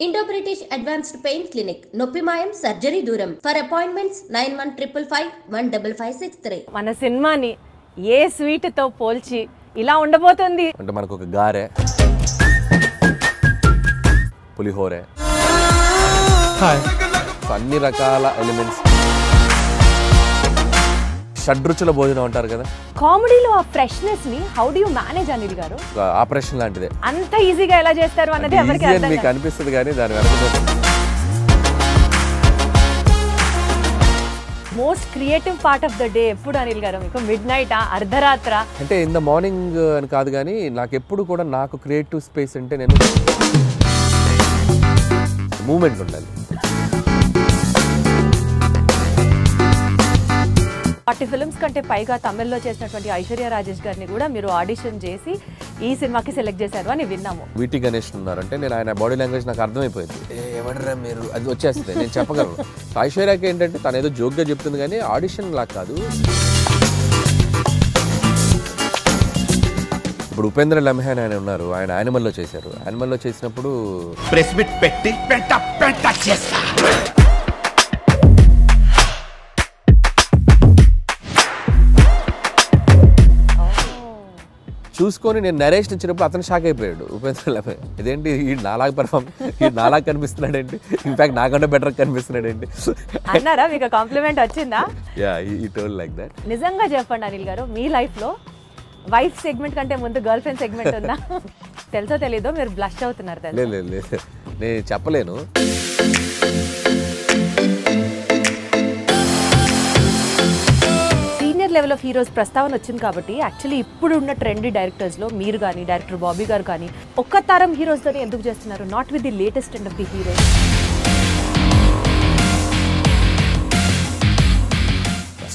Indo British advanced pain clinic, నొప్పిమాయం, surgery దూరం. For appointments 9155515563. మన సినిమాని ఏ స్వీట్ తో పోల్చి ఇలా ఉండబోతుంది అంటే మనకు ఒక గారె, పులిహోరే, అన్ని రకాల ఎలిమెంట్స్, షడ్రుచుల భోజనం అంటారు కదా. కామెడీలో ఆ ఫ్రెష్నెస్ ని how do you manage Anil గారు? ఆపరేషన్ లాంటిదే. అంత ఈజీగా ఎలా చేస్తారు అన్నది ఎవరికి అర్థం కాదు. మీకు అనిపిస్తుంది కానీ దాని వెనక most creative part of the day ఎప్పుడు అనిల్ గారు మీకు? మిడ్ నైట్, అర్ధరాత్ర? అంటే ఇన్ ద మార్నింగ్ అని కాదు కానీ నాకు ఎప్పుడు కూడా నాకు క్రియేటివ్ స్పేస్ అంటే నేను మూమెంట్ ఉండాలి. 40 ఫిల్మ్స్ కంటే పైగా తమిళ్లో చేసినటువంటి ఐశ్వర్య రాజేష్ గారిని కూడా మీరు ఆడిషన్ చేసి ఈ సినిమాకి సెలెక్ట్ చేశారు అని విన్నాము. వీటి గణేష్ ఉన్నారంటే నేను ఆయన బాడీ లాంగ్వేజ్ నాకు అర్థమైపోయింది. ఎవడరా మీరు, అది వచ్చేస్తుంది, నేను చెప్పగలను. ఐశ్వర్యకి ఏంటంటే తను ఏదో జోక్గా చెప్తుంది కానీ ఆడిషన్ లా కాదు. ఇప్పుడు ఉపేంద్ర లమ్హాన్ ఆయన ఉన్నారు, ఆయన యానిమల్లో చేశారు. యానిమల్లో చేసినప్పుడు ప్రెస్ మీట్ పెట్టి పెంట చేస్తా. చూసుకొని నేను నరేషన్ ఇచ్చినప్పుడు అతను షాక్ అయిపోయాడు ఉపేంద్ర లమ్హాన్. ఇదేంటి ఈ నాలాగా పర్ఫామ్, ఈ నాలాగా కనిపిస్తున్నాడు ఏంటి, ఇన్ఫాక్ట్ నాకంటే బెటర్ కనిపిస్తున్నాడు ఏంటి అన్నారా? మీకు కాంప్లిమెంట్ వచ్చిందా? యా, ఈ టోల్డ్ లైక్ దట్. నిజంగా చెప్పండి అనిల్ గారు, మీ లైఫ్లో వైఫ్ సెగ్మెంట్ కంటే ముందు గర్ల్ ఫ్రెండ్ సెగ్మెంట్ ఉందా? తెలుసో తెలీదో మీరు బ్లష్ అవుతున్నారు. లేదు నేను చెప్పలేను. సీనియర్ లెవెల్ ఆఫ్ హీరోస్ ప్రస్తావన వచ్చింది కాబట్టి యాక్చువల్లీ ఇప్పుడు ఉన్న ట్రెండీ డైరెక్టర్స్లో మీరు కానీ, డైరెక్టర్ బాబీ గారు కానీ ఒక్క తరం హీరోస్తోనే ఎందుకు చేస్తున్నారు? Not with the latest and of the heroes.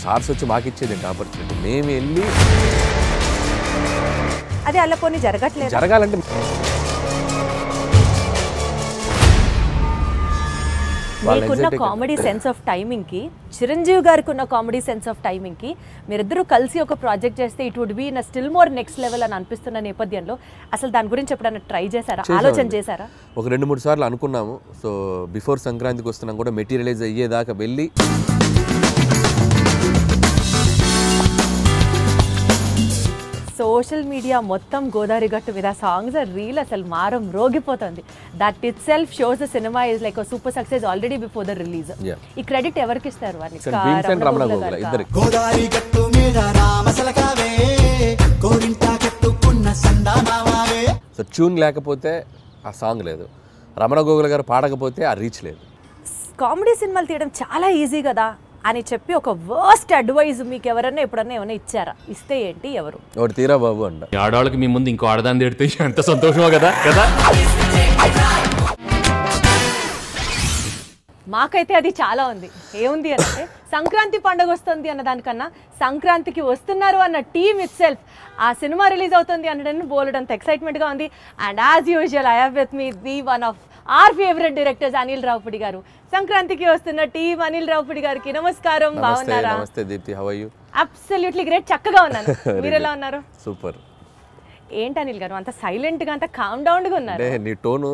Stars వచ్చి మాకు ఇచ్చేది ఆపర్చునిటీ, మేము వెళ్ళి అది అలా కొన్ని జరగట్లేదు. జరగాలంటే మీకున్న కామెడీ సెన్స్ ఆఫ్ టైమింగ్ కి, చిరంజీవి గారికి ఉన్న కామెడీ సెన్స్ ఆఫ్ టైమింగ్ కి మీరిద్దరూ కలిసి ఒక ప్రాజెక్ట్ చేస్తే it would be in still more next level అని అనిపిస్తున్న నేపథ్యంలో అసలు దాని గురించి ఎప్పుడైనా ట్రై చేశారా, ఆలోచన చేశారా? ఒక 2-3 సార్లు అనుకున్నాము. సో బిఫోర్ సంక్రాంతికి వస్తున్నాం కూడా మెటీరియలైజ్ అయ్యేదాకా వెళ్ళి సోషల్ మీడియా మొత్తం గోదావరి గట్టు మీద సాంగ్స్ రీల్ అసలు మారం రోగిపోతుంది. That itself shows the cinema is like super success already before the release. ఈ క్రెడిట్ ఎవరికి ఇస్తారు? గోదావరి గట్టు మీద రామసలకావే కోరింటా కట్టుకున్న సందామావే. సో ట్యూన్ లేకపోతే ఆ సాంగ్ లేదు, రమణ గోగుల గారు పాడకపోతే ఆ రీచ్ లేదు. కామెడీ సినిమాలు తీయడం చాలా ఈజీ కదా అని చెప్పి ఒక వర్స్ట్ అడ్వైజ్ మీకు ఎవరైనా ఎప్పుడన్నా ఏమైనా ఇచ్చారా? ఇస్తే ఏంటి, ఎవరు? ఒకటి తీరా బాబు అంట. ఆడవాళ్ళకి మీ ముందు ఇంకో ఆడదాన్ని తిడితే ఎంత సంతోషమో కదా. మాకైతే అది చాలా ఉంది. ఏముంది అంటే సంక్రాంతి పండుగ వస్తుంది అన్న దానికన్నా సంక్రాంతికి వస్తున్నారు అన్న టీమ్ ఇట్ సెల్ఫ్, ఆ సినిమా రిలీజ్ అవుతుంది అనడానికి బోలెడంత ఎక్సైట్మెంట్గా ఉంది. And as usual I have with me the one of our favourite directors Anil Ravipudi garu. సంక్రాంతికి వస్తున్న టీమ్ అనిల్ రావుపూడి గారికి నమస్కారం. బాగున్నారా? నమస్తే Deepthi, how are you? Absolutely great, చక్కగా ఉన్నాను. మీరు ఎలా ఉన్నారు? సూపర్. ఏంటి అనిల్ గారు అంత సైలెంట్ గా, అంత కామ్ డౌన్ గా ఉన్నారు? అంటే నీ టోను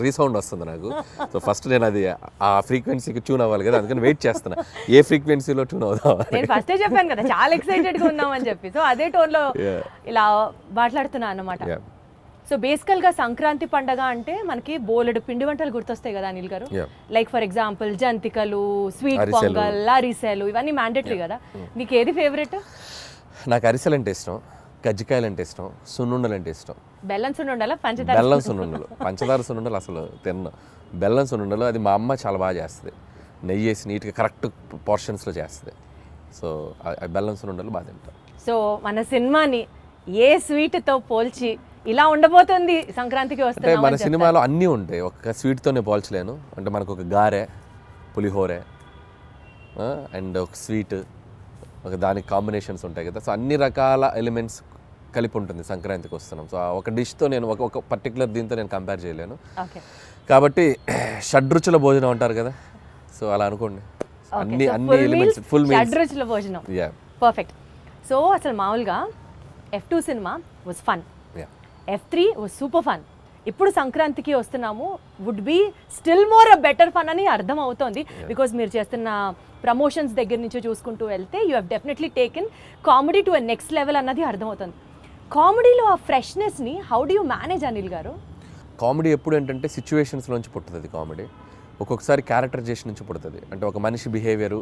రీసౌండ్ వస్తుంది నాకు. సో ఫస్ట్ నేను అది ఆ ఫ్రీక్వెన్సీకి ట్యూన్ అవ్వాలి కదా, అందుకని వెయిట్ చేస్తున్నా ఏ ఫ్రీక్వెన్సీలో ట్యూన్ అవుదాం. నేను ఫస్టే చెప్పాను కదా చాలా ఎక్సైటెడ్ గా ఉన్నామని చెప్పి. సో అదే టోన్ లో ఇలా మాట్లాడుతున్నా అన్నమాట. సో బేసికల్ గా సంక్రాంతి పండగ అంటే మనకి బోలెడు పిండి వంటలు గుర్తొస్తాయి కదా అనిల్ గారు. లైక్ ఫర్ ఎగ్జాంపుల్ జంతికలు, స్వీట్ పొంగల్, అరిసెలు, ఇవన్నీ మ్యాండేటరీ కదా. మీకు ఏది ఫేవరెట్? నాకు అరిసెలు అంటే ఇష్టం, కజ్జికాయలు అంటే ఇష్టం, సున్నుండలు అంటే ఇష్టం. బెల్లం సున్నుండలా, పంచదార? బెల్లం సున్నుండలు. పంచదార సున్నుండలు అసలు తిన్నా. బెల్లం సున్నుండలు అది మా అమ్మ చాలా బాగా చేస్తుంది, నెయ్యి వేసి నీట్గా కరెక్ట్ పోర్షన్స్లో చేస్తుంది. సో బెల్లం సున్నుండలు బాగా తింటాం. సో మన సినిమాని ఏ స్వీట్తో పోల్చి ఇలా ఉండబోతుంది సంక్రాంతికి వస్తే? మన సినిమాలో అన్నీ ఉంటాయి, ఒక స్వీట్తోనే పోల్చలేను. అంటే మనకు ఒక గారె, పులిహోరే అండ్ ఒక స్వీట్, ఒక దానికి కాంబినేషన్స్ ఉంటాయి కదా. సో అన్ని రకాల ఎలిమెంట్స్ కలిపి ఉంటుంది సంక్రాంతికి వస్తున్నాం. సో ఒక డిష్తో నేను ఒక పర్టికులర్ దీంతో నేను కంపేర్ చేయలేను కాబట్టి షడ్రుచుల భోజనం అంటారు కదా, సో అలా అనుకోండి. అన్ని ఎలిమెంట్స్, ఫుల్ మీల్స్, షడ్రుచుల భోజనం. పర్ఫెక్ట్. సో అసలు మామూలుగా F2 cinema was fun. Yeah. F3 was super fun. ఇప్పుడు సంక్రాంతికి వస్తున్నాము would be still more a better fun అని అర్థం అవుతోంది బికాజ్ మీరు చేస్తున్న ప్రమోషన్స్ దగ్గర నుంచి చూసుకుంటూ వెళ్తే you have definitely taken comedy to a next level అన్నది అర్థమవుతుంది. కామెడీలో ఆ ఫ్రెష్నెస్ని how do you manage Anil garu? Comedy ఎప్పుడు ఏంటంటే సిచ్యువేషన్స్లోంచి పుట్టుతుంది కామెడీ. ఒక్కొక్కసారి క్యారెక్టరైజేషన్ నుంచి పుడుతుంది. అంటే ఒక మనిషి బిహేవియరు,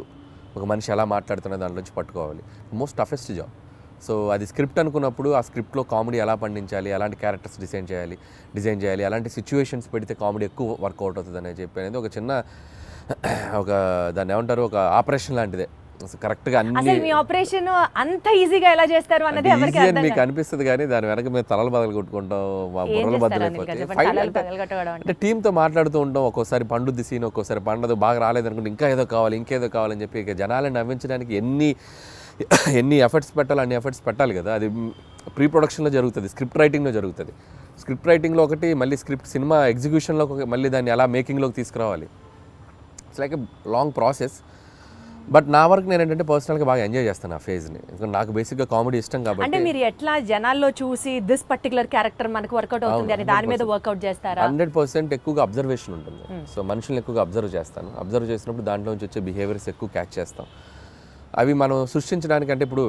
ఒక మనిషి ఎలా మాట్లాడుతున్న దాని నుంచి పట్టుకోవాలి. Most toughest job. సో అది స్క్రిప్ట్ అనుకున్నప్పుడు ఆ స్క్రిప్ట్లో కామెడీ ఎలా పండించాలి, ఎలాంటి క్యారెక్టర్స్ డిజైన్ చేయాలి, అలాంటి సిచ్యువేషన్స్ పెడితే కామెడీ ఎక్కువ వర్కౌట్ అవుతుంది అని చెప్పి అనేది ఒక చిన్న దాన్ని ఏమంటారు, ఒక ఆపరేషన్ లాంటిదే. కరెక్ట్గా అన్ని మీ ఆపరేషన్ అంత ఈజీగా ఎలా చేస్తారు అన్నది ఎవరికి అర్థం కాదు. మీకు అనిపిస్తుంది కానీ దాని వెనక మేము తలలు బదలు కొట్టుకుంటాం, మా బుర్రలు బద్దలైపోతాయి. అంటే టీంతో మాట్లాడుతూ ఉంటాం. ఒక్కోసారి పండుద్ది సీన్, ఒక్కోసారి పండదు, బాగా రాలేదనుకుంటే ఇంకేదో కావాలని చెప్పి ఇక జనాలను నవ్వించడానికి ఎన్ని ఎఫర్ట్స్ పెట్టాలి అన్ని ఎఫర్ట్స్ పెట్టాలి కదా. అది ప్రీ ప్రొడక్షన్లో జరుగుతుంది, స్క్రిప్ట్ రైటింగ్లో జరుగుతుంది. స్క్రిప్ట్ రైటింగ్లో ఒకటి, మళ్ళీ సినిమా ఎగ్జిక్యూషన్లో మళ్ళీ దాన్ని ఎలా మేకింగ్లోకి తీసుకురావాలి. It's like a long process. But నా వరకు నేను ఏంటంటే పర్సనల్గా బాగా ఎంజాయ్ చేస్తాను ఆ ఫేజ్ని. ఎందుకంటే నాకు బేసిక్గా కామెడీ ఇష్టం కాబట్టి. అంటే మీరు ఎట్లా జనాల్లో చూసి దిస్ పర్టికులర్ క్యారెక్టర్ మనకు వర్కౌట్ అవుతుంది అని దాని మీద వర్కౌట్ చేస్తారా? 100% ఎక్కువగా అబ్జర్వేషన్ ఉంటుంది. సో మనుషులను ఎక్కువగా అబ్జర్వ్ చేస్తాను. అబ్జర్వ్ చేసినప్పుడు దాంట్లోంచి వచ్చే బిహేవియర్స్ ఎక్కువ క్యాచ్ చేస్తాం. అవి మనం సృష్టించడానికి, అంటే ఇప్పుడు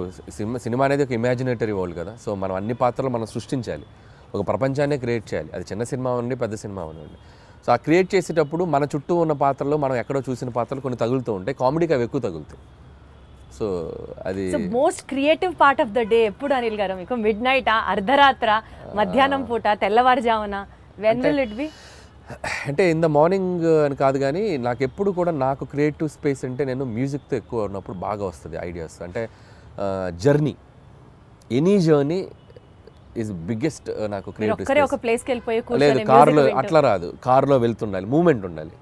సినిమా అనేది ఒక ఇమాజినేటరీ వరల్డ్ కదా. సో మనం అన్ని పాత్రలు మనం సృష్టించాలి, ఒక ప్రపంచాన్ని క్రియేట్ చేయాలి. అది చిన్న సినిమా ఉండి పెద్ద సినిమా ఉండండి. సో ఆ క్రియేట్ చేసేటప్పుడు మన చుట్టూ ఉన్న పాత్రలు, మనం ఎక్కడో చూసిన పాత్రలు కొన్ని తగులుతూ ఉంటాయి. కామెడీకి అవి ఎక్కువ తగులుతాయి. సో అది most creative part of the day ఎప్పుడు అనిల్ గారు మీకు? మిడ్ నైట్, అర్ధరాత్ర, మధ్యాహ్నం పూట, తెల్లవారుజామున? When will it be? అంటే ఇన్ ద మార్నింగ్ అని కాదు కానీ నాకు ఎప్పుడు కూడా నాకు క్రియేటివ్ స్పేస్ అంటే నేను మ్యూజిక్తో ఎక్కువ ఉన్నప్పుడు బాగా వస్తుంది ఐడియాస్. అంటే journey, any journey is biggest నాకు క్రియేటివ్ స్పేస్. లేదు, కార్లో అట్లా రాదు. కార్లో వెళ్తుండాలి, మూమెంట్ ఉండాలి.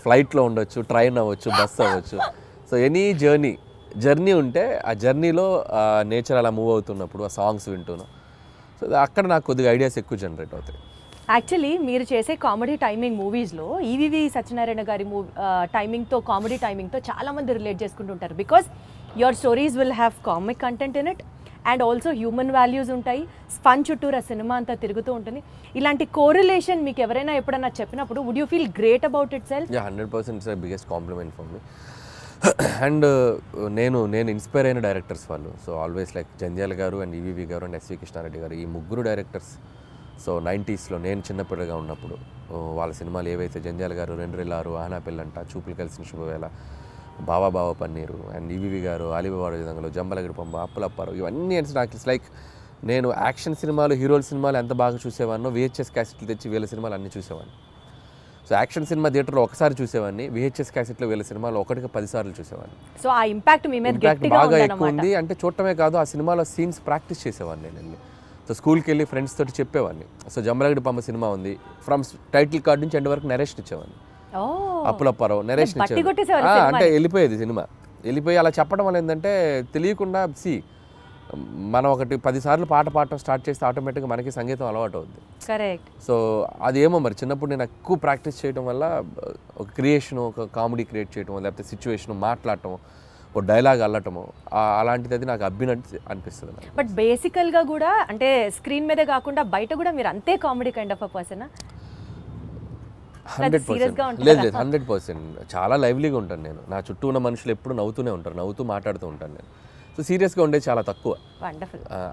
ఫ్లైట్లో ఉండొచ్చు, ట్రైన్ అవ్వచ్చు, బస్ అవ్వచ్చు. సో ఎనీ జర్నీ ఉంటే ఆ జర్నీలో నేచర్ అలా మూవ్ అవుతున్నప్పుడు ఆ సాంగ్స్ వింటున్నాం. సో అక్కడ నాకు కొద్దిగా ఐడియాస్ ఎక్కువ జనరేట్ అవుతాయి. యాక్చువల్లీ మీరు చేసే కామెడీ టైమింగ్ మూవీస్లో ఈవీవి సత్యనారాయణ గారి టైమింగ్తో, కామెడీ టైమింగ్తో చాలామంది రిలేట్ చేసుకుంటుంటారు. Because your stories will have comic content in it and also human values ఉంటాయి. ఫన్ చుట్టూరు ఆ సినిమా అంతా తిరుగుతూ ఉంటుంది. ఇలాంటి కోరిలేషన్ మీకు ఎవరైనా ఎప్పుడైనా చెప్పినప్పుడు would you feel great about itself? 100% it's the biggest compliment for me. And నేను ఇన్స్పైర్ అయిన డైరెక్టర్స్ వాళ్ళు. So always like Jandhyala garu and EVV గారు అండ్ ఎస్వి కృష్ణారెడ్డి గారు, ఈ ముగ్గురు డైరెక్టర్స్. సో 90sలో నేను చిన్నపిల్లగా ఉన్నప్పుడు వాళ్ళ సినిమాలు ఏవైతే, జంధ్యాల గారు 2 ఆహనా పెళ్ళంట, చూపులు కలిసిన శుభవేళ, బావా పన్నీరు, అండ్ ఈవీవి గారు ఆలిబాబాడు విధంగా, జంబలగిరి పంప, అప్పులప్పారు, ఇవన్నీ నాకు ఇట్స్ లైక్ నేను యాక్షన్ సినిమాలు, హీరోల సినిమాలు ఎంత బాగా చూసేవాడినో VHS క్యాసెట్లు తెచ్చి వీళ్ళ సినిమాలు అన్నీ చూసేవాడిని. సో యాక్షన్ సినిమా థియేటర్లో ఒకసారి చూసేవాడిని, VHS క్యాసెట్లో వీళ్ళ సినిమాలు 1-10 సార్లు చూసేవాడిని. సో ఆ ఇంపాక్ట్ మీ మీద బాగా ఎక్కువ ఉంది. అంటే చూడటమే కాదు, ఆ సినిమాలో సీన్స్ ప్రాక్టీస్ చేసేవాడిని నేను వెళ్ళి. సో స్కూల్కి వెళ్ళి ఫ్రెండ్స్ తోటి చెప్పేవాడిని. సో జంబలగిరి పంప సినిమా ఉంది, ఫ్రమ్ టైటిల్ కార్డ్ నుంచి ఎండ్ వరకు నరేషన్ ఇచ్చేవాడిని. అప్పులప్పారావు నరేషన్ ఇచ్చేవాడు. అంటే వెళ్ళిపోయేది సినిమా. వెళ్ళిపోయి అలా చెప్పడం వల్ల ఏంటంటే తెలియకుండా మనం 10 సార్లు పాట పాడటం స్టార్ట్ చేస్తే ఆటోమేటిక్గా మనకి సంగీతం అలవాటు అవుద్ది. కరెక్ట్. సో అదేమో మరి చిన్నప్పుడు నేను ఎక్కువ ప్రాక్టీస్ చేయడం వల్ల ఒక క్రియేషన్, ఒక కామెడీ క్రియేట్ చేయడం, లేకపోతే సిచ్యువేషన్ మాట్లాడటం, ఒక డైలాగ్ అల్లటము, అలాంటిది అది నాకు అనిపిస్తుంది. బట్ బేసికల్గా కూడా అంటే స్క్రీన్ మీదే కాకుండా బయట కూడా మీరు అంతే కామెడీ కైండ్ ఆఫ్ అ పర్సనా? 100%. లేదు 100%. చాలా లైవ్లీగా ఉంటాను నేను. నా చుట్టూ ఉన్న మనుషులు ఎప్పుడు నవ్వుతూనే ఉంటారు, నవ్వుతూ మాట్లాడుతూ ఉంటాను నేను. సో సీరియస్గా ఉండేది చాలా తక్కువ.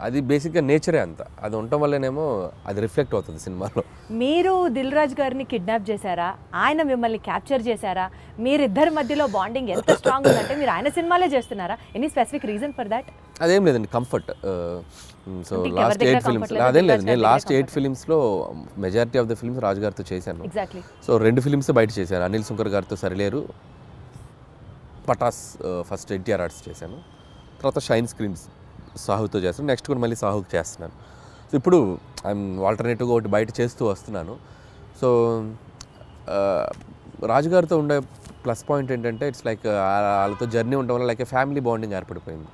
అది బేసిక్గా నేచరే అంత. అది ఉండటం వల్లనేమో అది రిఫ్లెక్ట్ అవుతుంది సినిమాలో. మీరు దిల్ రాజు గారిని కిడ్నాప్ చేశారా, ఆయన మిమ్మల్ని క్యాప్చర్ చేశారా? మీరిద్దరి మధ్యలో బాండింగ్ ఎంత స్ట్రాంగ్ ఉందంటే మీరు ఆయన సినిమాలే చేస్తున్నారా? Any specific reason for that? అదేం లేదండి, కంఫర్ట్. సో లాస్ట్ 8 ఫిలిమ్స్ అదేం లేదు, నేను లాస్ట్ 8 ఫిలిమ్స్లో majority of the films Raju గారితో చేశాను. సో 2 ఫిలిమ్స్ బయట చేశాను. అనిల్ సుంకర్ గారితో సరిలేరు, పటాస్ ఫస్ట్ ఎన్టీఆర్ ఆర్ట్స్ చేశాను, తర్వాత షైన్ స్క్రీన్స్ సాహుతో చేస్తాను, నెక్స్ట్ కూడా మళ్ళీ సాహుకి చేస్తున్నాను. సో ఇప్పుడు ఐఎమ్ ఆల్టర్నేటివ్గా ఒకటి బయట చేస్తూ వస్తున్నాను. సో రాజుగారితో ఉండే ప్లస్ పాయింట్ ఏంటంటే ఇట్స్ లైక్ వాళ్ళతో జర్నీ ఉండడం వల్ల లైక్ ఫ్యామిలీ బాండింగ్ ఏర్పడిపోయింది.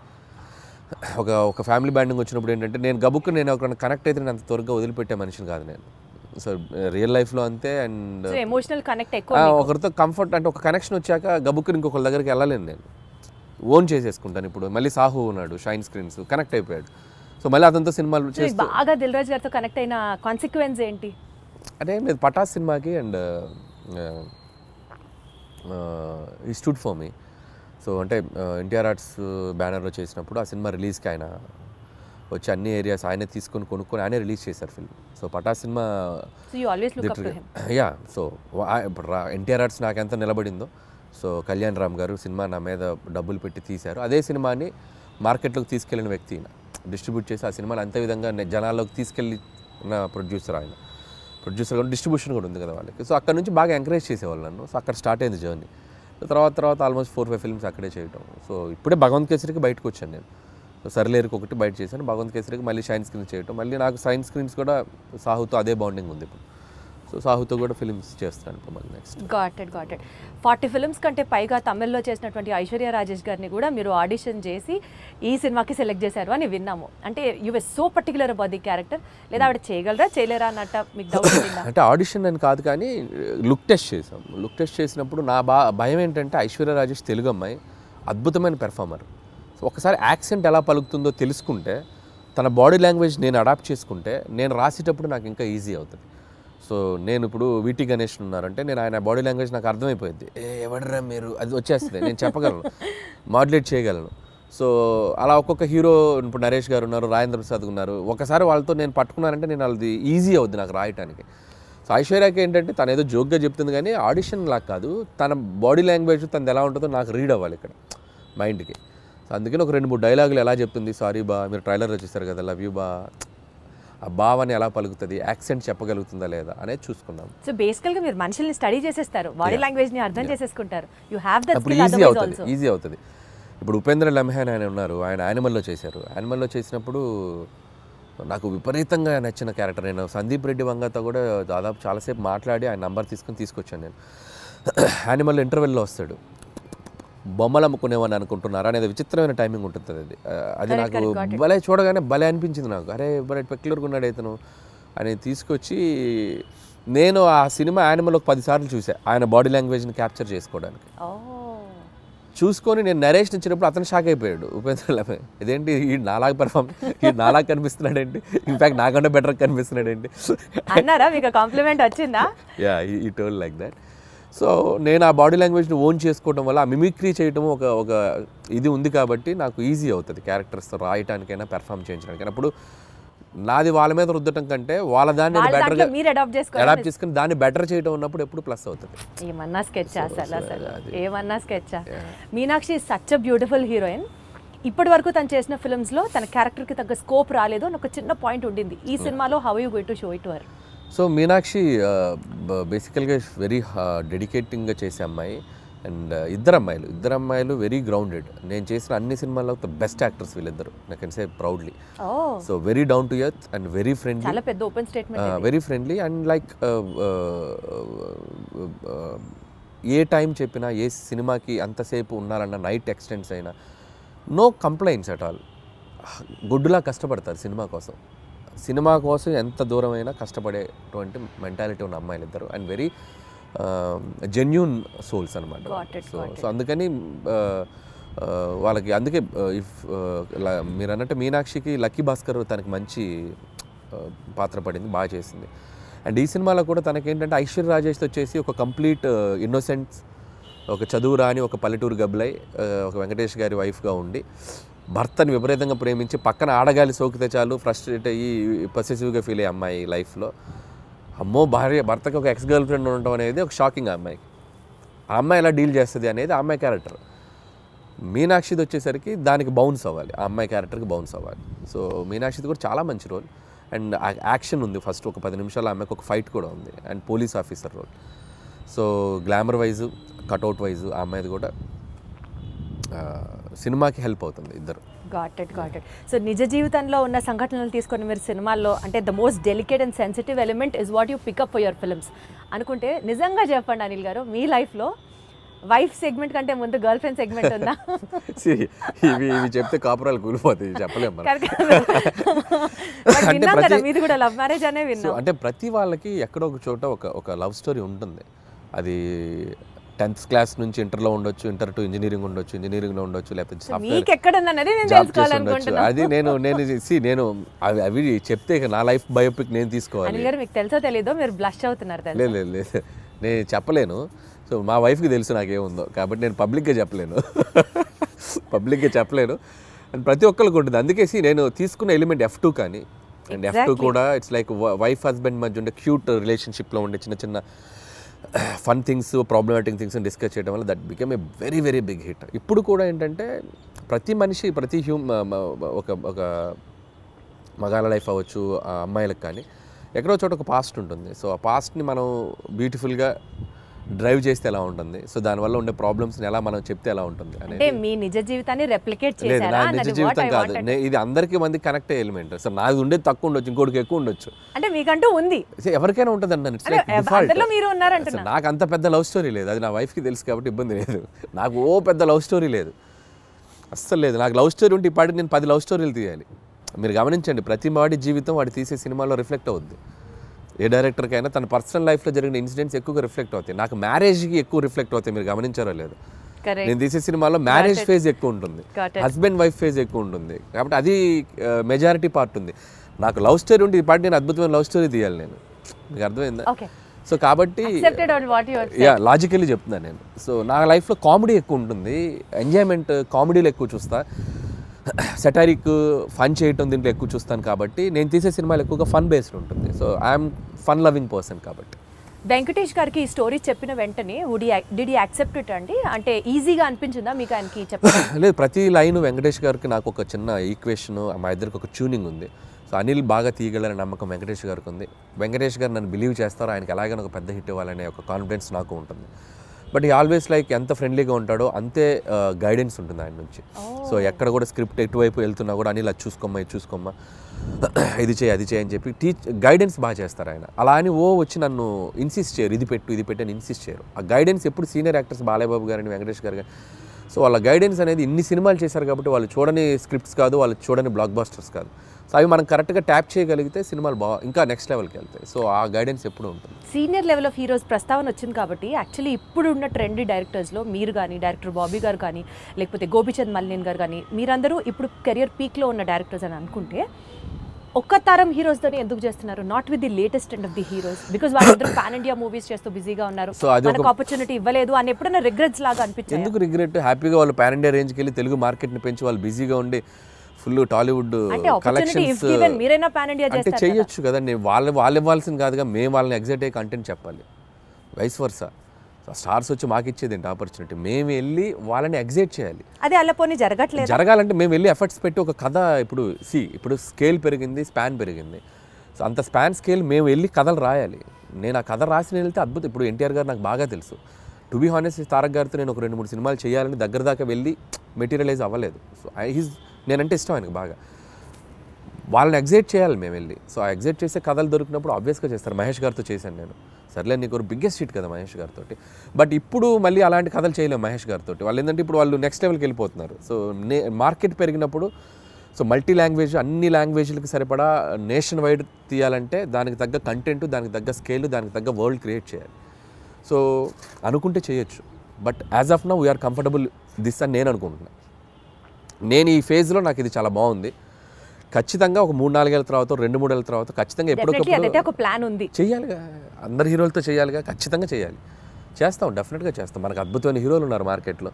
ఒక ఫ్యామిలీ బాండింగ్ వచ్చినప్పుడు ఏంటంటే నేను ఒక కనెక్ట్ అయితే నేను అంత త్వరగా వదిలిపెట్టే మనిషిని కాదు నేను. సో రియల్ లైఫ్లో అంతే. అండ్ ఎమోషనల్ కనెక్ట్ ఎక్కువ, ఒకరితో కంఫర్ట్ అంటే ఒక కనెక్షన్ వచ్చాక గబుక్కుని ఇంకొకరి దగ్గరికి వెళ్ళలేను నేను, ఓన్ చేసేసుకుంటాను. ఇప్పుడు మళ్ళీ సాహు ఉన్నాడు, షైన్ స్క్రీన్స్ కనెక్ట్ అయిపోయాడు. సో మళ్ళీ అతనితో సినిమాలు చేసి బాగా దిల్ రాజు గారితో కనెక్ట్ అయిన కాన్సిక్వెన్స్ ఏంటి? అంటే లేదు పటాస్ సినిమాకి అండ్ ఈ స్టూడ్ ఫర్ మీ. సో అంటే ఎన్టీఆర్ ఆర్ట్స్ బ్యానర్లో చేసినప్పుడు ఆ సినిమా రిలీజ్కి ఆయన వచ్చి అన్ని ఏరియాస్ ఆయనే తీసుకొని కొనుక్కొని ఆయనే రిలీజ్ చేశారు film. So Pataas cinema yeah. So ఇప్పుడు ఎన్టీఆర్ ఆర్ట్స్ నాకు ఎంత నిలబడిందో, సో కళ్యాణ్ రామ్ గారు సినిమా నా మీద డబ్బులు పెట్టి తీశారు. అదే సినిమాని మార్కెట్లోకి తీసుకెళ్ళిన వ్యక్తి ఆయన, డిస్ట్రిబ్యూట్ చేసి ఆ సినిమాని అంతే విధంగా జనాల్లోకి తీసుకెళ్ళిన ప్రొడ్యూసర్ ఆయన. ప్రొడ్యూసర్ కూడా డిస్ట్రిబ్యూషన్ కూడా ఉంది కదా వాళ్ళకి. సో అక్కడ నుంచి బాగా ఎంకరేజ్ చేసేవాళ్ళు నన్ను. సో అక్కడ స్టార్ట్ అయింది జర్నీ. తర్వాత ఆల్మోస్ట్ 4-5 ఫిల్మ్స్ అక్కడే చేయటం. సో ఇప్పుడే భగవంత్ కేసరికి బయటకు వచ్చాను నేను. సో సర్లేరుకి ఒకటి బయట చేశాను, భగవంత్ కేసరికి మళ్ళీ షైన్ స్క్రీన్ చేయటం. మళ్ళీ నాకు షైన్ స్క్రీన్స్ కూడా సాహుతో అదే బాండింగ్ ఉంది ఇప్పుడు. సో సాహుతో కూడా ఫిల్మ్స్ చేస్తాను ఇప్పుడు మళ్ళీ నెక్స్ట్. గాట్ ఇట్ 40 ఫిల్మ్స్ కంటే పైగా తమిళ్లో చేసినటువంటి ఐశ్వర్య రాజేష్ గారిని కూడా మీరు ఆడిషన్ చేసి ఈ సినిమాకి సెలెక్ట్ చేశారు అని విన్నాము. అంటే you were so particular about the character, లేదా ఆవిడ చేయగలరా చేయలేరా అన్నట్ట మీకు డౌట్ ఉందా? అంటే ఆడిషన్ అని కాదు కానీ లుక్ టెస్ట్ చేసాం. లుక్ టెస్ట్ చేసినప్పుడు నా భయం ఏంటంటే ఐశ్వర్య రాజేష్ తెలుగు అమ్మాయి, అద్భుతమైన పెర్ఫార్మర్. సో ఒకసారి యాక్సెంట్ ఎలా పలుకుతుందో తెలుసుకుంటే, తన బాడీ లాంగ్వేజ్ నేను అడాప్ట్ చేసుకుంటే, నేను రాసేటప్పుడు నాకు ఇంకా ఈజీ అవుతుంది. సో నేను ఇప్పుడు వీటి గణేష్ ఉన్నారంటే నేను ఆయన బాడీ లాంగ్వేజ్ నాకు అర్థమైపోయింది. ఎవడరా మీరు, అది వచ్చేస్తుంది, నేను చెప్పగలను, మాడ్యులేట్ చేయగలను. సో అలా ఒక్కొక్క హీరో, ఇప్పుడు నరేష్ గారు ఉన్నారు, రాజేంద్ర ప్రసాద్ ఉన్నారు, ఒకసారి వాళ్ళతో నేను పట్టుకున్నానంటే నేను అది ఈజీ అవుద్ది నాకు రాయటానికి. సో ఐశ్వర్యకి ఏంటంటే తను ఏదో జోక్గా చెప్తుంది కానీ ఆడిషన్ లాగా కాదు, తన బాడీ లాంగ్వేజ్ తనది ఎలా ఉంటుందో నాకు రీడ్ అవ్వాలి ఇక్కడ మైండ్కి. సో అందుకని ఒక 2-3 డైలాగులు ఎలా చెప్తుంది, సారీ బా మీరు ట్రైలర్లో చూస్తారు కదా, లవ్ యూ బా, ఆ భావాన్ని ఎలా పలుకుతుంది, యాక్సెంట్ చెప్పగలుగుతుందా లేదా అనేది చూసుకున్నాం. సో బేసికల్గా మీరు మనుషుల్ని స్టడీ చేసేస్తారు, బాడీ లాంగ్వేజ్ని అర్థం చేసేసుకుంటారు. You have that skill. Easy అవుతుంది. ఇప్పుడు ఉపేంద్ర లమ్హాన్ ఆయన ఉన్నారు, ఆయన యానిమల్లో చేశారు. యానిమల్లో చేసినప్పుడు నాకు విపరీతంగా నచ్చిన క్యారెక్టర్. నేను సందీప్ రెడ్డి వంగతో కూడా దాదాపు చాలాసేపు మాట్లాడి ఆయన నంబర్ తీసుకొచ్చాను నేను. యానిమల్లో ఇంటర్వెల్లో వస్తాడు, బొమ్మలు అమ్ముకునేవాడిని అనుకుంటున్నారా అనేది విచిత్రమైన టైమింగ్ ఉంటుంది. అది నాకు భలే చూడగానే భలే అనిపించింది నాకు. అరే భలే పెక్యులర్గా ఉన్నాడు ఇతను అని తీసుకొచ్చి నేను ఆ సినిమా యానిమల్ ఒక 10 సార్లు చూసాను ఆయన బాడీ లాంగ్వేజ్ని క్యాప్చర్ చేసుకోవడానికి. చూసుకొని నేను నరేష్ ఇచ్చినప్పుడు అతను షాక్ అయిపోయాడు, ఉపేంద్ర లమ్హాన్ ఇదేంటి ఈ నాలాగా కనిపిస్తున్నాడు ఏంటి, ఇన్ఫాక్ట్ నాకంటే బెటర్ కనిపిస్తున్నాడు ఏంటి అన్నారా? మీకు కాంప్లిమెంట్ వచ్చిందా? యా, ఈ టోల్ లైక్ దట్. సో నేను ఆ బాడీ లాంగ్వేజ్ని ఓన్ చేసుకోవడం వల్ల ఆ మిమిక్రీ చేయడం ఒక ఇది ఉంది కాబట్టి నాకు ఈజీ అవుతుంది క్యారెక్టర్స్తో రాయటానికైనా పెర్ఫామ్ చేయించడానికైనా. అప్పుడు నాది వాళ్ళ మీద రుద్దటం కంటే వాళ్ళ దాన్ని బెటర్గా అడాప్ట్ చేసుకుని దాన్ని బెటర్ చేయడం ఉన్నప్పుడు ఎప్పుడు ప్లస్ అవుతుంది. ఏమన్నా స్కెచ్ ఏమన్నా sketch. Meenakshi such a beautiful heroine. ఇప్పటి వరకు తను చేసిన ఫిల్మ్స్లో తన క్యారెక్టర్కి తగ్గ స్కోప్ రాలేదు అని ఒక చిన్న పాయింట్ ఉండింది. ఈ సినిమాలో how you going to show it to her? So Meenakshi బేసికల్గా వెరీ డెడికేటింగ్గా చేసే అమ్మాయి. అండ్ ఇద్దరు అమ్మాయిలు వెరీ గ్రౌండెడ్. నేను చేసిన అన్ని సినిమాల్లో ద బెస్ట్ యాక్టర్స్ వీళ్ళిద్దరు, I can say proudly. So very down to earth and very friendly, చాలా పెద్ద open statement, very friendly. And like A time చెప్పినా, ఏ సినిమాకి అంతసేపు ఉన్నారన్న, నైట్ ఎక్స్టెండ్స్ అయినా నో కంప్లైంట్స్ అట్ ఆల్. గుడ్డులా కష్టపడతారు సినిమా కోసం ఎంత దూరమైనా కష్టపడేటువంటి మెంటాలిటీ ఉన్న అమ్మాయిలు ఇద్దరు. అండ్ వెరీ జెన్యూన్ సోల్స్ అనమాట. సో అందుకని వాళ్ళకి అందుకే మీరు అన్నట్టు మీనాక్షికి లక్కీ భాస్కర్ తనకి మంచి పాత్ర పడింది, బాగా చేసింది. అండ్ ఈ సినిమాలో కూడా తనకేంటంటే ఐశ్వర్య రాజేష్తో వచ్చేసి ఒక కంప్లీట్ ఇన్నోసెంట్స్, ఒక చదువు రాని ఒక పల్లెటూరు గబ్బలై ఒక వెంకటేష్ గారి వైఫ్గా ఉండి భర్తని విపరీతంగా ప్రేమించి పక్కన ఆడగాలి సోకితే చాలు ఫ్రస్ట్రేట్ అయ్యి పొసెసివ్గా ఫీల్ అయ్యే అమ్మాయి లైఫ్లో. అమ్మో భర్తకి ఒక ఎక్స్ గర్ల్ ఫ్రెండ్ ఉండటం అనేది ఒక షాకింగ్. ఆ అమ్మాయి ఎలా డీల్ చేస్తుంది అనేది ఆ అమ్మాయి క్యారెక్టర్. మీనాక్షిది వచ్చేసరికి దానికి బౌన్స్ అవ్వాలి, ఆ అమ్మాయి క్యారెక్టర్కి బౌన్స్ అవ్వాలి. సో మీనాక్షిది కూడా చాలా మంచి రోల్. అండ్ యాక్షన్ ఉంది, ఫస్ట్ ఒక 10 నిమిషాలు ఆమెకు ఒక ఫైట్ కూడా ఉంది. And police officer role. So glamour wise, cutout wise ఆ అమ్మాయిది కూడా సినిమాకి హెల్ప్ అవుతుంది ఇద్దరు. Got it. సో నిజ జీవితంలో ఉన్న సంఘటనలు తీసుకొని మీరు సినిమాల్లో అంటే the most delicate and sensitive element is what you pick up for your films అనుకుంటే నిజంగా చెప్పండి అనిల్ గారు, మీ లైఫ్లో వైఫ్ సెగ్మెంట్ కంటే ముందు గర్ల్ ఫ్రెండ్ సెగ్మెంట్ ఉందా? ఇవి చెప్తే కాపురాలు కూలిపోతాయి, చెప్పలేము. మీది కూడా లవ్ మ్యారేజ్ అనే విన్నాం. అంటే ప్రతి వాళ్ళకి ఎక్కడో ఒక చోట ఒక లవ్ స్టోరీ ఉంటుంది. అది 10th క్లాస్ నుంచి ఇంటర్లో ఉండొచ్చు, ఇంటర్ టు ఇంజనీరింగ్ ఉండొచ్చు, ఇంజనీరింగ్లో ఉండొచ్చు, లేకపోతే మీకు ఎక్కడున్నది నేను జాబ్ చేసి ఉండొచ్చు. తెలుసుకోవాలనుకుంటున్నాను. అది నేను అవి చెప్తే ఇక నా లైఫ్ బయోపిక్ నేను తీసుకోవాలి. అనిల్ గారు మీకు తెలుసో తెలీదో మీరు బ్లష్ అవుతున్నారు తెలుసా? లేదు నేను చెప్పలేను. సో మా వైఫ్కి తెలుసు నాకేముందో, కాబట్టి నేను పబ్లిక్గా చెప్పలేను. అండ్ ప్రతి ఒక్కరికి ఉంటుంది. అందుకేసి నేను తీసుకున్న ఎలిమెంట్ F2 కానీ, అండ్ F2 కూడా ఇట్స్ లైక్ వైఫ్ హస్బెండ్ మధ్య ఉండే క్యూట్ రిలేషన్షిప్లో ఉండే చిన్న చిన్న fun things, problematic things discuss చేయడం వల్ల that become a very very big hit. ఇప్పుడు కూడా ఏంటంటే ప్రతి మనిషి, ప్రతి ఒక మగాళ్ళ లైఫ్ అవ్వచ్చు, అమ్మాయిలకు కానీ ఎక్కడో చోట ఒక పాస్ట్ ఉంటుంది. సో ఆ పాస్ట్ని మనం బ్యూటిఫుల్గా డ్రైవ్ చేస్తే ఎలా ఉంటుంది, సో దానివల్ల ఉండే ప్రాబ్లమ్స్ని ఎలా మనం చెప్తే ఎలా ఉంటుంది అంటే మీ నిజ జీవితాన్ని రెప్లికేట్ లేదు. చేశారా? నా నిజ జీవితం కాదు, ఇది అందరికీ మంది కనెక్ట్ అయ్యే ఎలిమెంట్. సో నాది ఉండేది తక్కువ ఉండొచ్చు, ఇంకోటికి ఎక్కువ ఉండొచ్చు. అంటే మీకంటూ ఉంది, ఎవరికైనా ఉంటుంది అన్న. అందులో మీరు ఉన్నారంటున్నా. నాకు అంత పెద్ద లవ్ స్టోరీ లేదు, అది నా వైఫ్కి తెలుసు కాబట్టి ఇబ్బంది లేదు. నాకు పెద్ద లవ్ స్టోరీ లేదు, అస్సలు లేదు. నాకు లవ్ స్టోరీ ఉంటే ఇప్పటికి నేను 10 లవ్ స్టోరీలు తీయాలి. మీరు గమనించండి, ప్రతి వాడి జీవితం వాడి తీసే సినిమాలో రిఫ్లెక్ట్ అవుద్ది. ఏ డైరెక్టర్కైనా తన పర్సనల్ లైఫ్లో జరిగిన ఇన్సిడెంట్స్ ఎక్కువగా రిఫ్లెక్ట్ అవుతాయి. నాకు మ్యారేజ్కి ఎక్కువ రిఫ్లెక్ట్ అవుతాయి. మీరు గమనించారో లేదు, నేను తీసే సినిమాలో మ్యారేజ్ ఫేజ్ ఎక్కువ ఉంటుంది, హస్బెండ్ వైఫ్ ఫేజ్ ఎక్కువ ఉంటుంది. కాబట్టి అది మెజారిటీ పార్ట్ ఉంది. నాకు లవ్ స్టోరీ ఉంటే ఇప్పటి నేను అద్భుతమైన లవ్ స్టోరీ తీయాలి నేను. మీకు అర్థమైందా? సో కాబట్టి లాజికల్లీ చెప్తున్నాను నేను. సో నా లైఫ్లో కామెడీ ఎక్కువ ఉంటుంది, ఎంజాయ్మెంట్ కామెడీలో ఎక్కువ చూస్తా, సెటారిక్ ఫన్ చేయటం దీంట్లో ఎక్కువ చూస్తాను. కాబట్టి నేను తీసే సినిమాలు ఎక్కువగా ఫన్ బేస్డ్ ఉంటుంది. So I'm fun loving person. కాబట్టి వెంకటేష్ గారికి ఈ స్టోరీ చెప్పిన వెంటనే డిడ్ యూ యాక్సెప్ట్ ఇట్ అండి? అంటే ఈజీగా అనిపించిందా మీకు ఆయనకి చెప్పడం? లేదు, ప్రతి లైన్ వెంకటేష్ గారికి నాకు ఒక చిన్న ఈక్వేషన్, మా ఇద్దరికి ఒక ట్యూనింగ్ ఉంది. సో అనిల్ బాగా తీయగలరనే నమ్మకం వెంకటేష్ గారికి ఉంది. వెంకటేష్ గారు నన్ను బిలీవ్ చేస్తారో, ఆయనకి ఎలాగైనా ఒక పెద్ద హిట్ ఇవ్వాలనే ఒక కాన్ఫిడెన్స్ నాకు ఉంటుంది. బట్ ఈ ఆల్వేస్ లైక్ ఎంత ఫ్రెండ్లీగా ఉంటాడో అంతే గైడెన్స్ ఉంటుంది ఆయన నుంచి. సో ఎక్కడ కూడా స్క్రిప్ట్ ఎటువైపు వెళ్తున్నా కూడా అనిల్ అది చూసుకోమ్మా, ఇది చూసుకోమ్మా, ఇది చేయి, అది చేయి అని చెప్పి గైడెన్స్ బాగా చేస్తారు ఆయన. అలా అని వచ్చి నన్ను ఇన్సిస్ట్ చేయరు, ఇది పెట్టు అని ఇన్సిస్ట్ చేయరు. ఆ గైడెన్స్ ఎప్పుడు సీనియర్ యాక్టర్స్ బాలయ్యబాబు గారిని, వెంకటేష్ గారు కానీ, సో వాళ్ళ గైడెన్స్ అనేది ఇన్ని సినిమాలు చేశారు కాబట్టి వాళ్ళు చూడని స్క్రిప్ట్స్ కాదు, వాళ్ళు చూడని బ్లాక్ బాస్టర్స్ కాదు. సో అవి మనం కరెక్ట్గా ట్యాప్ చేయగలిగితే సినిమాలు ఇంకా నెక్స్ట్ లెవెల్కి వెళ్తాయి. సో ఆ గైడెన్స్ ఎప్పుడు ఉంటుంది. సీనియర్ లెవెల్ ఆఫ్ హీరోస్ ప్రస్తావన వచ్చింది కాబట్టి యాక్చువల్లీ ఇప్పుడు ఉన్న ట్రెండీ డైరెక్టర్స్లో మీరు కానీ, డైరెక్టర్ బాబీ గారు కానీ, లేకపోతే గోపిచంద్ మల్లినేని గారు కానీ, మీరందరూ ఇప్పుడు కెరియర్ పీక్లో ఉన్న డైరెక్టర్స్ అని అనుకుంటే ఒక్క తరం హీరోస్తోనే ఎందుకు చేస్తున్నారు? Not with the latest and of the heroes, because వాళ్ళందరూ పాన్ ఇండియా మూవీస్ చేస్తూ బిజీగా ఉన్నారు, మనకు ఆపర్చునిటీ ఇవ్వలేదు అని ఎప్పుడైనా రిగ్రెట్స్ లాగా అనిపించింది? ఎందుకు రిగ్రెట్? హ్యాపీగా వాళ్ళు పాన్ ఇండియా రేంజ్కి వెళ్ళి తెలుగు మార్కెట్ని పెంచి వాళ్ళు బిజీగా ఉండి ఫుల్ టాలీవుడ్ కలెక్షన్స్ అంటే చేయొచ్చు కదండి. వాళ్ళు ఇవ్వాల్సింది కాదుగా, మేము వాళ్ళని ఎగ్జైట్ అయ్యే కంటెంట్ చెప్పాలి. వైస్ వర్సా, స్టార్స్ వచ్చి మాకు ఇచ్చేది ఏంటి ఆపర్చునిటీ? మేము వెళ్ళి వాళ్ళని ఎగ్జైట్ చేయాలి. అదే అలా పోనీ జరగట్లేదు. జరగాలంటే మేము వెళ్ళి ఎఫర్ట్స్ పెట్టి ఒక కథ, ఇప్పుడు స్కేల్ పెరిగింది, స్పాన్ పెరిగింది. సో అంత స్పాన్ స్కేల్ మేము వెళ్ళి కథలు రాయాలి. నేను ఆ కథ రాసి వెళ్తే అద్భుతం. ఇప్పుడు ఎన్టీఆర్ గారు నాకు బాగా తెలుసు. టు బీ హానెస్ట్, తారక్ గారితో నేను ఒక 2-3 సినిమాలు చేయాలని దగ్గర దాకా వెళ్ళి మెటీరియలైజ్ అవ్వలేదు. సో నేనంటే ఇష్టం ఆయనకు బాగా. వాళ్ళని ఎగ్జైట్ చేయాలి మేము వెళ్ళి. సో ఆ ఎగ్జైట్ చేసే కథలు దొరికినప్పుడు ఆబ్వియస్గా చేస్తారు. మహేష్ గారితో చేశాను నేను. సర్లే, నీకు బిగ్గెస్ట్ హిట్ కదా మహేష్ గారితో. బట్ ఇప్పుడు మళ్ళీ అలాంటి కథలు చేయలేము మహేష్ గారితో. వాళ్ళు ఏంటంటే ఇప్పుడు వాళ్ళు నెక్స్ట్ లెవెల్కి వెళ్ళిపోతున్నారు. సో మార్కెట్ పెరిగినప్పుడు, సో మల్టీ లాంగ్వేజ్, అన్ని లాంగ్వేజ్లకి సరిపడా నేషన్ వైడ్ తీయాలంటే దానికి తగ్గ కంటెంట్, దానికి తగ్గ స్కేల్, దానికి తగ్గ వరల్డ్ క్రియేట్ చేయాలి. సో అనుకుంటే చేయొచ్చు. But as of now we are comfortable this అని నేను అనుకుంటున్నాను. నేను ఈ ఫేజ్లో నాకు ఇది చాలా బాగుంది. ఖచ్చితంగా ఒక 3-4 ఏళ్ళ తర్వాత, 2-3 ఏళ్ళ తర్వాత ఖచ్చితంగా ఎప్పుడొకప్పుడు ప్లాన్ ఉంది, చేయాలిగా. అందరు హీరోలతో చేయాలిగా, ఖచ్చితంగా చేయాలి. చేస్తాం, డెఫినెట్గా చేస్తాం. మనకు అద్భుతమైన హీరోలు ఉన్నారు మార్కెట్లో.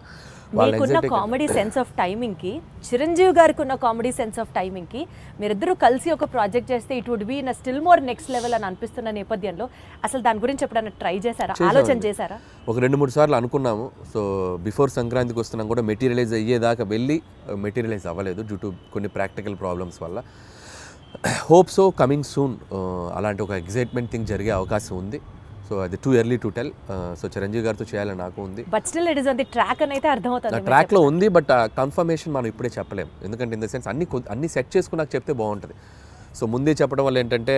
మీకున్న కామెడీ సెన్స్ ఆఫ్ టైమింగ్కి, చిరంజీవి గారికి ఉన్న కామెడీ సెన్స్ ఆఫ్ టైమింగ్కి మీరిద్దరూ కలిసి ఒక ప్రాజెక్ట్ చేస్తే it would be in still more next level అని అనిపిస్తున్న నేపథ్యంలో అసలు దాని గురించి ఎప్పుడైనా ట్రై చేశారా, ఆలోచన చేశారా? ఒక 2-3 సార్లు అనుకున్నాము. సో బిఫోర్ సంక్రాంతికి వస్తున్నాం కూడా మెటీరియలైజ్ అయ్యేదాకా వెళ్ళి మెటీరియలైజ్ అవ్వలేదు డ్యూ టు కొన్ని ప్రాక్టికల్ ప్రాబ్లమ్స్ వల్ల. హోప్ సో కమింగ్ సూన్ అలాంటి ఒక ఎగ్జైట్మెంట్ థింగ్ జరిగే అవకాశం ఉంది. సో అది too early to tell. So Chiranjeevi గారితో చేయాలని నాకు ఉంది. But still it is on the track అని అయితే అర్థమవుతుంది. ట్రాక్లో ఉంది, బట్ కన్ఫర్మేషన్ మనం ఇప్పుడే చెప్పలేము. ఎందుకంటే ఇన్ ద సెన్స్ అన్ని సెట్ చేసుకుని నాకు చెప్తే బాగుంటుంది. సో ముందే చెప్పడం వల్ల ఏంటంటే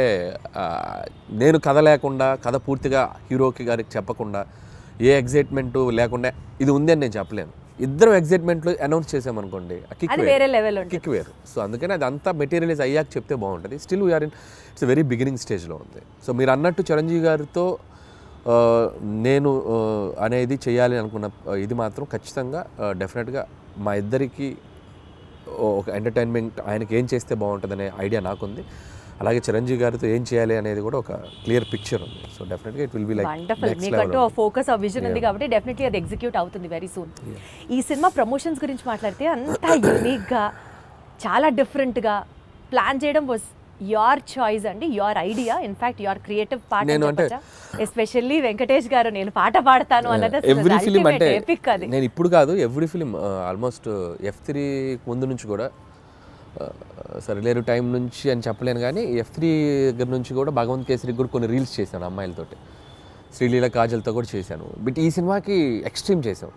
నేను కథ లేకుండా, కథ పూర్తిగా హీరోకి గారికి చెప్పకుండా, ఏ ఎగ్జైట్మెంట్ లేకుండా ఇది ఉంది అని నేను చెప్పలేను. ఇద్దరం ఎగ్జైట్మెంట్లో అనౌన్స్ చేసామనుకోండి, కిక్ వేరు. సో అందుకని అది అంతా మెటీరియలైజ్ అయ్యాక చెప్తే బాగుంటుంది. Still we are in it's very beginning స్టేజ్లో ఉంది. సో మీరు అన్నట్టు చిరంజీవి గారితో నేను అనేది చేయాలి అనుకున్న ఇది మాత్రం ఖచ్చితంగా డెఫినెట్గా మా ఇద్దరికి ఒక ఎంటర్టైన్మెంట్, ఆయనకి ఏం చేస్తే బాగుంటుందనే ఐడియా నాకుంది. అలాగే చిరంజీవి గారితో ఏం చేయాలి అనేది కూడా ఒక క్లియర్ పిక్చర్ ఉంది. సో డెఫినెట్గా it will be like wonderful. మీకంటూ ఫోకస్ ఆ విజన్ ఉంది కాబట్టి డెఫినెట్లీ అది ఎగ్జిక్యూట్ అవుతుంది వెరీ సూన్. ఈ సినిమా ప్రమోషన్స్ గురించి మాట్లాడితే అంతా యూనిక్గా, చాలా డిఫరెంట్గా ప్లాన్ చేయడం వాజ్ యువర్ చాయిస్ అండి, your idea, in fact your creative part. Especially Venkatesh గారు నేను పాట పాడతాను అన్నది ఎవ్రీ ఫిలిం అంటే ఎపిక్. అది నేను ఇప్పుడు కాదు, ఎవ్రీ ఫిలిం ఆల్మోస్ట్ F3 ముందు నుంచి కూడా, సరిలేరు టైం నుంచి అని చెప్పలేను కానీ F3 దగ్గర నుంచి కూడా భగవంత్ కేసరికి కూడా కొన్ని రీల్స్ చేశాను అమ్మాయిలతోటి, శ్రీలీల కాజల్తో కూడా చేశాను. బట్ ఈ సినిమాకి ఎక్స్ట్రీమ్ చేసాం.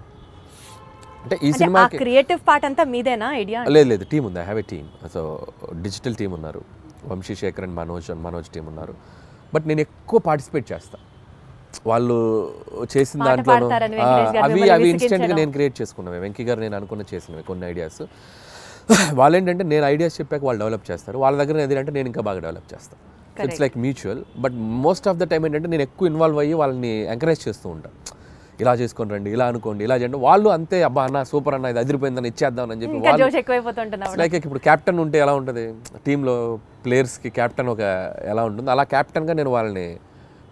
అంటే ఈ సినిమా క్రియేటివ్ పార్ట్ అంతా మీదేనా ఐడియా? లేదు, టీం ఉంది. I have a team. So digital team ఉన్నారు, వంశీశేఖర్ అండ్ మనోజ్ టీం ఉన్నారు. బట్ నేను ఎక్కువ పార్టిసిపేట్ చేస్తాను. వాళ్ళు చేసిన దాంట్లో అవి ఇన్స్టెంట్గా నేను క్రియేట్ చేసుకున్నాను. వెంకీ గారు నేను అనుకున్న చేసినవి కొన్ని ఐడియాస్. వాళ్ళు ఏంటంటే నేను ఐడియాస్ చెప్పాక వాళ్ళు డెవలప్ చేస్తారు, వాళ్ళ దగ్గర ఏదంటే నేను ఇంకా బాగా డెవలప్ చేస్తాను. It's like mutual. But most of the time ఏంటంటే నేను ఎక్కువ ఇన్వాల్వ్ అయ్యి వాళ్ళని ఎంకరేజ్ చేస్తూ ఉంటాను. ఇలా చేసుకొని రండి, ఇలా అనుకోండి, ఇలా చేయండి. వాళ్ళు అంతే, అబ్బా అన్న సూపర్ అన్న, ఇది అదిరిపోయిందని ఇచ్చేద్దాం అని చెప్పి. లైక్ ఇప్పుడు క్యాప్టెన్ ఉంటే ఎలా ఉంటుంది టీంలో, ప్లేయర్స్కి క్యాప్టెన్ ఒక ఎలా ఉంటుంది, అలా క్యాప్టెన్గా నేను వాళ్ళని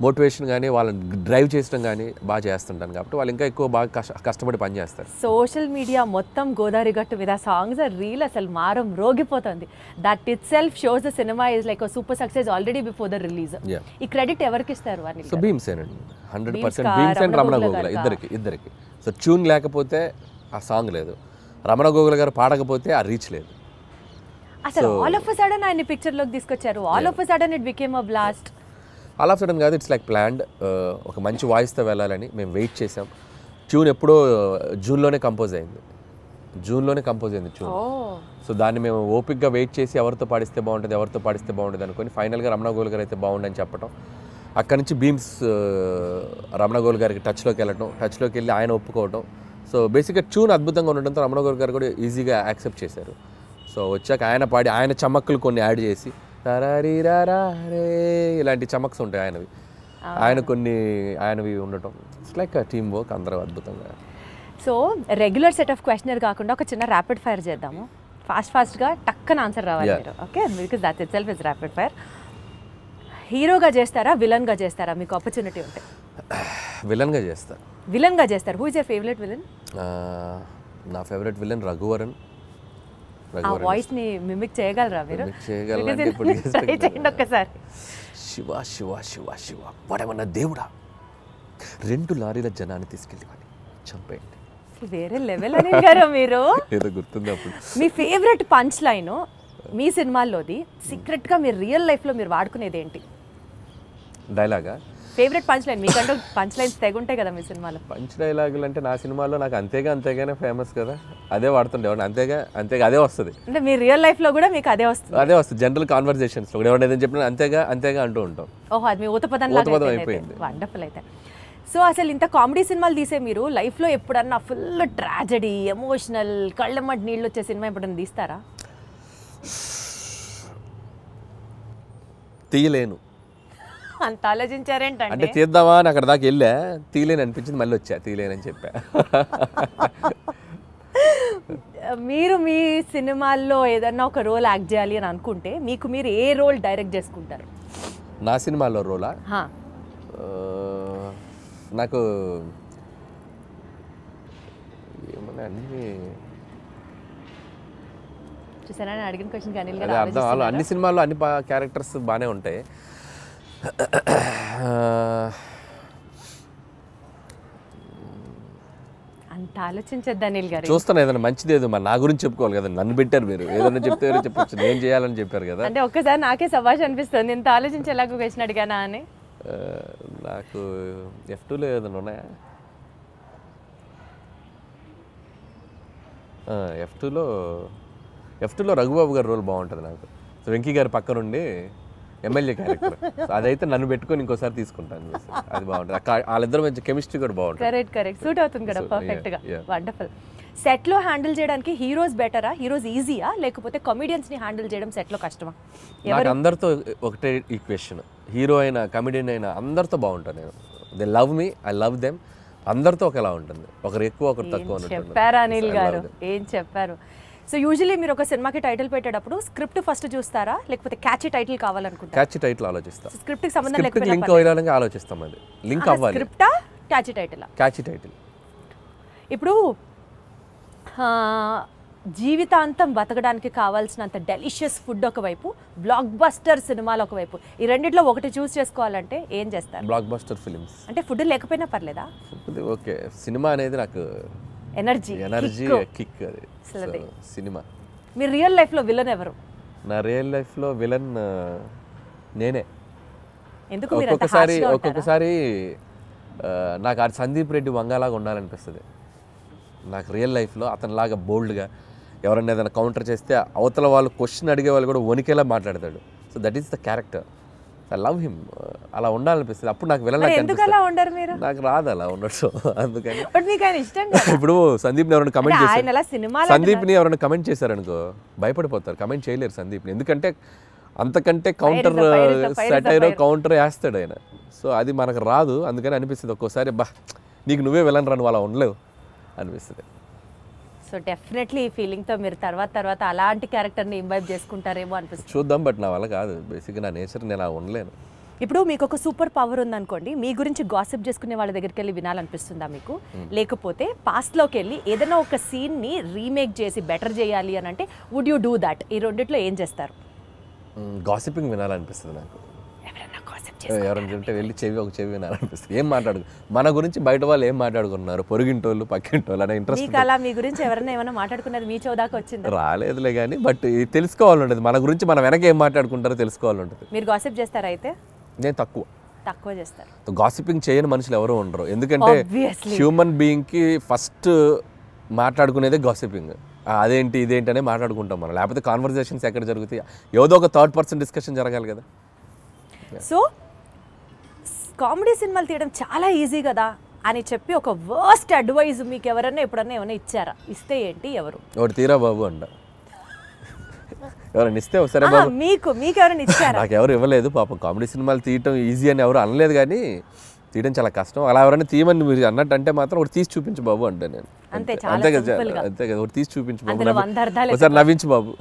మోటివేషన్ కానీ వాళ్ళని డ్రైవ్ చేయడం కానీ బాగా చేస్తుంటాను. కాబట్టి వాళ్ళు ఇంకా ఎక్కువ బాగా కష్టపడి పనిచేస్తారు. సోషల్ మీడియా మొత్తం గోదావరి గట్టు మీద సాంగ్స్ రీల్ అసలు మారం రోగిపోతుంది. That itself shows the cinema is like super success already before the release. ఈ క్రెడిట్ ఎవరికి ఇస్తారు? సో భీమ్సేనండి, 100% భీమ్స్ అండ్ రమణ గోగుల ఇద్దరికి. సో ట్యూన్ లేకపోతే ఆ సాంగ్ లేదు, రమణ గోగుల గారు పాడకపోతే ఆ రీచ్ లేదు. అసలు ఆల్ ఆఫ్ అ సడన్ ఆయన పిక్చర్లోకి తీసుకొచ్చారు, all of a sudden it became a blast. All of sudden కాదు, ఇట్స్ లైక్ ప్లాన్డ్. ఒక మంచి వాయిస్తో వెళ్ళాలని మేము వెయిట్ చేసాం. ట్యూన్ ఎప్పుడో జూన్లోనే కంపోజ్ అయింది ట్యూన్. సో దాన్ని మేము ఓపిక్గా వెయిట్ చేసి ఎవరితో పాడిస్తే బాగుంటుంది అనుకొని ఫైనల్గా రమణ గోల్ గారు అయితే బాగుండని చెప్పడం. అక్కడి నుంచి భీమ్స్ రమణ గోల్ గారికి టచ్లోకి వెళ్ళి ఆయన ఒప్పుకోవడం. సో బేసిక్గా ట్యూన్ అద్భుతంగా ఉండడంతో రమణ గోల్ గారు కూడా ఈజీగా యాక్సెప్ట్ చేశారు. సో వచ్చాక ఆయన పాడి ఆయన చమక్కులు కొన్ని యాడ్ చేసి ఇలాంటి చమక్స్ ఉంటాయి ఆయనవి ఉండటం. ఇట్స్ లైక్ టీమ్ వర్క్, అందరూ అద్భుతంగా. So regular set of questionnaire కాకుండా ఒక చిన్న ర్యాపిడ్ ఫైర్ చేద్దాము. ఫాస్ట్గా టక్కన ఆన్సర్ రావాలి మీరు. Okay, because that it self is rapid fire. హీరోగా చేస్తారా, విలన్గా చేస్తారా? మీకు ఆపర్చునిటీ ఉంటే విలన్గా చేస్తారు. Who is your favourite villain? నా ఫేవరెట్ విలన్ రఘువరన్. ఆ వాయిస్ ని మిమిక్ చేయగలరా మీరు? ఒక్కసారి. శివ శివ శివ శివ వాడేమన్నా దేవుడా, 2 లారీల జనాన్ని తీసుకెళ్ళి చంపేయండి. వేరే లెవెల్ అని గారు మీరు. ఏదో గుర్తుంది అప్పుడు. మీ ఫేవరెట్ పంచ్ లైన్ మీ సినిమాల్లోది, సీక్రెట్ గా మీరు రియల్ లైఫ్ లో మీరు వాడుకునేది ఏంటి? డైలాగా? ఫేవరెట్ పంచ్ లైన్ మీకంటూ పంచ్ లైన్స్ తెగుంటాయి కదా మీ సినిమాలో. పంచ్ డైలాగులు అంటే నా సినిమాలో నాకు అంతేగానే ఫేమస్ కదా, అదే వాడుతుండే. అంతేగా అదే వస్తుంది. అంటే మీ రియల్ లైఫ్ లో కూడా మీకు అదే వస్తుంది? జనరల్ కాన్వర్సేషన్స్ లో ఎవరైనా ఏదైనా చెప్పినా అంతేగా అంటూ ఉంటాం. ఓహో, అది మీ ఊతపదం అయిపోయింది. వండర్ఫుల్. అయితే సో అసలు ఇంత కామెడీ సినిమాలు తీసే మీరు లైఫ్లో ఎప్పుడన్నా ఫుల్ ట్రాజడీ, ఎమోషనల్, కళ్ళమ్మటి నీళ్ళు వచ్చే సినిమా ఎప్పుడన్నా తీస్తారా? తీయలేను. అంత ఆలోచించారేంటంటే? అంటే తీద్దామా అని అక్కడ దాకా వెళ్ళా, తీయలేని అనిపించింది, మళ్ళీ వచ్చా తీయలేనని చెప్పా. మీరు మీ సినిమాల్లో ఏదన్నా ఒక రోల్ యాక్ట్ చేయాలి అని అనుకుంటే మీకు మీరు ఏ రోల్ డైరెక్ట్ చేసుకుంటారు? నా సినిమాలో రోలా? నాకు ఏమన్నా అన్ని చూసారా అడిగిన క్వశ్చన్ కానీ అర్థం. అన్ని సినిమాల్లో అన్ని క్యారెక్టర్స్ బాగానే ఉంటాయి. అంత ఆలోచించద్దు అనిల్ గారు. చూస్తాను ఏదైనా మంచిది, ఏదో మరి నా గురించి చెప్పుకోవాలి కదా, నన్ను పెట్టారు మీరు, ఏదైనా చెప్తే చెప్పచ్చు, నేను చేయాలని చెప్పారు కదా. అంటే ఒక్కసారి నాకే సభాష్ అనిపిస్తుంది, ఇంత ఆలోచించేలాగా క్వశ్చన్ అడిగానా అని. నాకు F2లో ఏదైనా ఉన్నాయా? F2లో రఘుబాబు గారి రోల్ బాగుంటుంది నాకు. సో వెంకీ గారి పక్క నుండి ఎమ్మెల్యే క్యారెక్టర్, అదైతే నన్ను పెట్టుకొని ఇంకోసారి తీసుకుంటాను. అది బాగుంటుంది, వాళ్ళిద్దరు మంచి కెమిస్ట్రీ కూడా బాగుంటుంది. కరెక్ట్ సూట్ అవుతుంది కదా పర్ఫెక్ట్ గా. వండర్ఫుల్. సెట్ లో హ్యాండిల్ చేయడానికి హీరోస్ బెటరా, హీరోస్ ఈజీయా, లేకపోతే కామెడియన్స్ ని హ్యాండిల్ చేయడం సెట్ లో కష్టమా? నాకు అందరితో ఒకటే ఈక్వేషన్, హీరో అయినా కమెడియన్ అయినా అందరితో బాగుంటాను నేను. They love me, I love them. అందరితో ఒకలా ఉంటుంది, ఒకరు ఎక్కువ ఒకరు తక్కువ చెప్పారు అనిల్ గారు, ఏం చెప్పారు. సో యూజువల్లీ మీరు ఒక సినిమాకి టైటిల్ పెట్టేటప్పుడు స్క్రిప్ట్ ఫస్ట్ చూస్తారా లేకపోతే క్యాచీ టైటిల్ కావాలనుకుంటారా? క్యాచీ టైటిల్ ఆలోచిస్తాం. స్క్రిప్ట్కి సంబంధం లేకపోతే లింక్ అవ్వాలని ఆలోచిస్తాం. అది లింక్ అవ్వాలి. స్క్రిప్టా క్యాచీ టైటిలా? Catchy title. ఇప్పుడు జీవితాంతం బతకడానికి కావాల్సినంత డెలిషియస్ ఫుడ్ ఒకవైపు, బ్లాక్ బస్టర్ సినిమాలు ఒకవైపు, ఈ రెండిట్లో ఒకటి చూస్ చేసుకోవాలంటే ఏం చేస్తారు? Blockbuster films. అంటే ఫుడ్ లేకపోయినా పర్లేదా? ఓకే, సినిమా అనేది నాకు ఎనర్జీ కిక్. అది సినిమా. మీ రియల్ లైఫ్లో విలన్ ఎవరు? నా రియల్ లైఫ్లో విలన్ నేనే. ఎందుకు? ఒక్కొక్కసారి నాకు ఆ సందీప్ రెడ్డి వంగలాగా ఉండాలనిపిస్తుంది. నాకు రియల్ లైఫ్లో అతనిలాగా బోల్డ్గా ఎవరన్నా ఏదైనా కౌంటర్ చేస్తే అవతల వాళ్ళు క్వశ్చన్ అడిగే వాళ్ళు కూడా వణికేలా మాట్లాడతాడు. So that is the character. I love him. అలా ఉండాలనిపిస్తుంది. అప్పుడు నాకు విలన్ నాకు రాదు అలా ఉండదు. అందుకని ఇప్పుడు సందీప్ని ఎవరైనా కమెంట్ చేశారు, సందీప్ని ఎవరైనా కమెంట్ చేశారనుకో భయపడిపోతారు, కమెంట్ చేయలేరు సందీప్ని. ఎందుకంటే అంతకంటే కౌంటర్ సెటైరో కౌంటర్ వేస్తాడు ఆయన. సో అది మనకు రాదు. అందుకని అనిపిస్తుంది ఒక్కోసారి, బా నీకు నువ్వే విలన్ రా, నువ్వు అలా ఉండలేవు అనిపిస్తుంది. సో డెఫినెట్లీ ఈ ఫీలింగ్తో మీరు తర్వాత అలాంటి క్యారెక్టర్ని ఇంబైబ్ చేసుకుంటారేమో అనిపిస్తుంది. చూద్దాం. బట్ నా వల్ల కాదు, బేసిక్గా నా నేచర్, నేను అలా ఉండలేను. ఇప్పుడు మీకు ఒక సూపర్ పవర్ ఉందనుకోండి, మీ గురించి గాసిప్ చేసుకునే వాళ్ళ దగ్గరికి వెళ్ళి వినాలనిపిస్తుందా మీకు? లేకపోతే పాస్ట్లోకి వెళ్ళి ఏదైనా ఒక సీన్ని రీమేక్ చేసి బెటర్ చేయాలి అని అంటే వుడ్ యూ డూ దాట్? ఈ రెండిట్లో ఏం చేస్తారు? గాసిపింగ్ వినాలనిపిస్తుంది నాకు. ఎవరైనా చెప్తే వెళ్ళి ఒక చెవి వినాలనిపిస్తుంది. ఏం మాట్లాడు మన గురించి బయట వాళ్ళు ఏం మాట్లాడుకున్నారు, పొరుగింటోళ్ళు పక్కింటోళ్ళు అనే ఇంట్రెస్ట్. అలా మీ గురించి ఎవరైనా ఏమైనా మాట్లాడుకున్నది మీ చోదాకా వచ్చింది? రాలేదులే కానీ బట్ తెలుసుకోవాలంటది, మన గురించి మనం వెనక ఏం మాట్లాడుకుంటారో తెలుసుకోవాలంటది. మీరు గాసిప్ చేస్తారా? అయితే నేను తక్కువ చేస్తారు. గాసిపింగ్ చేయని మనుషులు ఎవరు ఉండరు. ఎందుకంటే హ్యూమన్ బీయింగ్కి ఫస్ట్ మాట్లాడుకునేదే గాసిపింగ్. అదేంటి ఇదేంటి అనే మాట్లాడుకుంటాం మనం. లేకపోతే కాన్వర్జేషన్స్ ఎక్కడ జరుగుతాయి? ఏదో ఒక థర్డ్ పర్సన్ డిస్కషన్ జరగాలి కదా. సో కామెడీ సినిమాలు తీయడం చాలా ఈజీ కదా అని చెప్పి ఒక వర్స్ట్ అడ్వైజ్ మీకు ఎవరైనా ఎప్పుడన్నా ఏమైనా ఇచ్చారా? ఇస్తే ఏంటి? ఎవరు? ఒకటి తీరా బాబు అంట. ఎవరైనా ఇస్తే సరే బాబు. మీకు ఎవరైనా ఇచ్చారా? నాకు ఎవరు ఇవ్వలేదు పాపం. కామెడీ సినిమాలు తీయటం ఈజీ అని ఎవరు అనలేదు, కానీ తీయడం చాలా కష్టం. అలా ఎవరైనా తీయమని మీరు అన్నట్టు అంటే మాత్రం ఒకటి తీసి చూపించు బాబు అంటే నేను అంతే కదా, ఒకటి తీసి చూపించు బాబు, ఒకసారి నవ్వించు బాబు.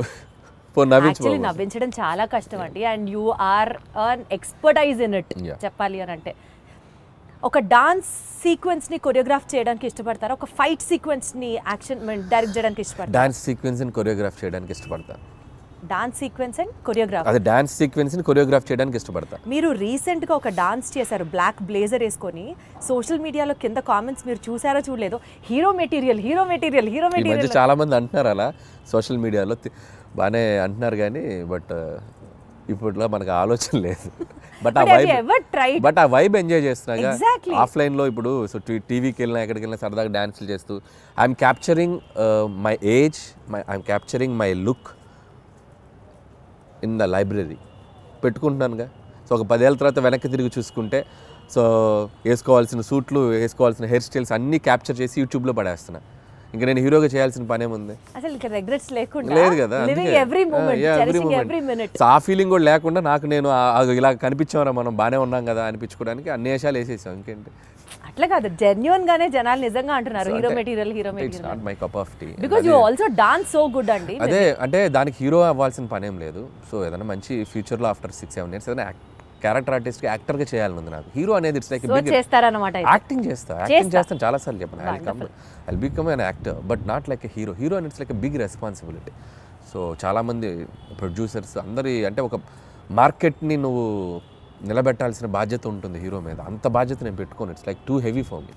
నవ్వించడం చాలా కష్టం అండి. And you are an expertise in it చెప్పాలి అని అంటే. ఒక డాన్స్ సీక్వెన్స్ ని కొరియోగ్రాఫ్ చేయడానికి ఇష్టపడతారా? ఒక ఫైట్ సీక్వెన్స్ ని యాక్షన్ డైరెక్ట్ చేయడానికి ఇష్టపడతారా? డాన్స్ సీక్వెన్స్ ని కొరియోగ్రాఫ్ చేయడానికి ఇష్టపడతాను. Dance sequence and choreograph. అదే డాన్స్ సీక్వెన్స్ ని కొరియోగ్రాఫ్ చేయడానికి ఇష్టపడతాను. మీరు రీసెంట్ గా ఒక డాన్స్ చేశారు బ్లాక్ బ్లేజర్ వేసుకొని. సోషల్ మీడియాలో కింద కామెంట్స్ మీరు చూసారో చూడలేదు, హీరో మెటీరియల్. చాలా మంది అంటున్నారు అలా సోషల్ మీడియాలో, బాగానే అంటున్నారు కానీ బట్ ఇప్పట్లో మనకు ఆలోచన లేదు. బట్ ఆ వైబ్ ఎంజాయ్ చేస్తున్నాగా ఆఫ్లైన్లో. ఇప్పుడు సో టీవీకి వెళ్ళినా ఎక్కడికి వెళ్ళినా సరదాగా డాన్సులు చేస్తూ I'm capturing my age, I'm capturing my look in the library పెట్టుకుంటున్నానుగా. సో ఒక 10 ఏళ్ళ తర్వాత వెనక్కి తిరిగి చూసుకుంటే సో వేసుకోవాల్సిన సూట్లు, వేసుకోవాల్సిన హెయిర్ స్టైల్స్ అన్నీ క్యాప్చర్ చేసి యూట్యూబ్లో పడేస్తున్నా. ఇంకా నేను హీరోగా చేయాల్సిన పనేముంది? లేదు కదా. ఆ ఫీలింగ్ కూడా లేకుండా నాకు నేను ఇలా కనిపించామరా మనం బాగానే ఉన్నాం కదా అనిపించుకోవడానికి అన్ని వేషాలు వేసేసాం. ఇంకేంటి? అట్లా కాదు, జెన్యూన్ గానే జనాలు నిజంగా అంటున్నారు hero material. Not my cup of tea. Because you also dance so good అండి. అదే అంటే దానికి హీరో అవ్వాల్సిన పనేం లేదు. సో ఏదైనా మంచి ఫ్యూచర్లో ఆఫ్టర్ 6-7 years ఏదైనా క్యారెక్టర్ ఆర్టిస్ట్కి యాక్టర్గా చేయాలని ఉంది నాకు. హీరో అనేది ఇట్స్ లైక్ యాక్టింగ్ చేస్తాను చాలాసార్లు చెప్పాను. I'll become an actor but not like a hero. Hero అనేది it's like a big responsibility. So చాలామంది ప్రొడ్యూసర్స్ అందరి అంటే ఒక మార్కెట్ని నువ్వు నిలబెట్టాల్సిన బాధ్యత ఉంటుంది హీరో మీద. అంత బాధ్యత నేను పెట్టుకోను. It's like too heavy for me.